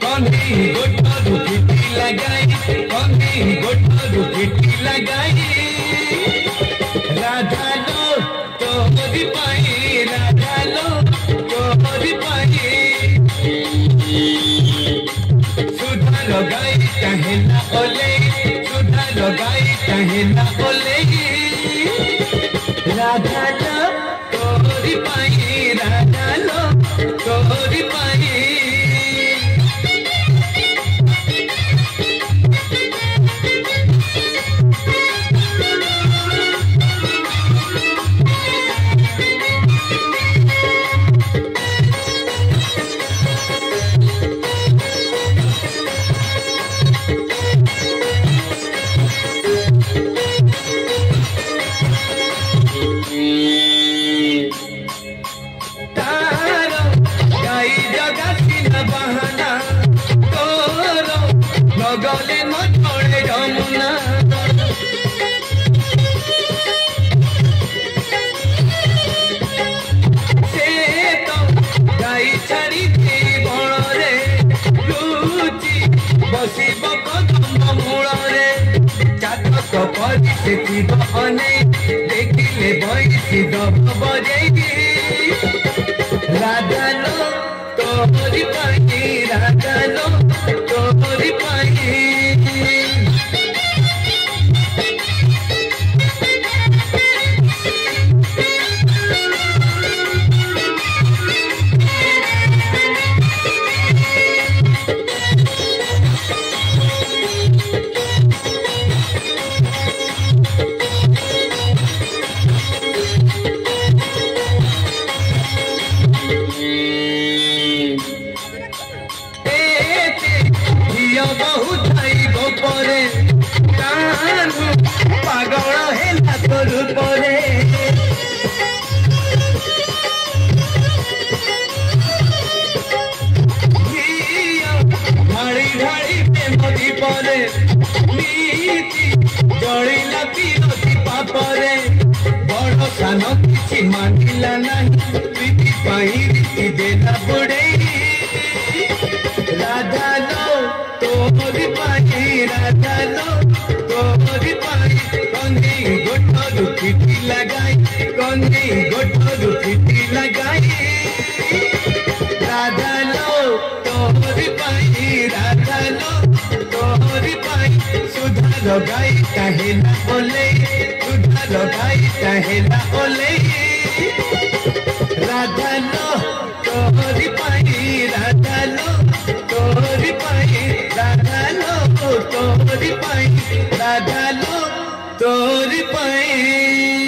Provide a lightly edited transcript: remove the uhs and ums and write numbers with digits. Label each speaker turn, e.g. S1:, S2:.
S1: कन्हई गोटरू पिटी लगाई कन्हई गोटरू पिटी लगाई राधा लो तोरी पाई राधा लो तोरी पाई सुधा लगाई कहना ओले सुधा लगाई कहना ओले राधा लो तोरी पाई राधा लो तोरी पाई गले न छोड़े जमुना से तो गाई छाड़ी थी बण रे लुचि बसिब कदम मूल रे चातक परी से अने देखिले बैसी दब बजे राधा लो तोरी पाई राधा लो तोरी पाई बहुत गोपरे पागल है तोर परे ढाड़ी ढाड़ी प्रेमदी परे नीति जड़िला तीरती पापरे बड़ सान किसी मानिला नहीं प्रीति पाई रीति देला बुड़े राधा लो तोरी पाई राधा लो तोरी पाई कन्हई गोटरू पिटी लगाई कन्हई गोटरू पिटी लगाई राधा लो तोरी पाई राधा लो तोरी पाई सुधा लगाई कहना ओले सुधा लगाई कहना ओले राधा लो तोरी पाई राधा लो तोरी पाई राधा लो तोरी पाई राधा लो तोरी पाई।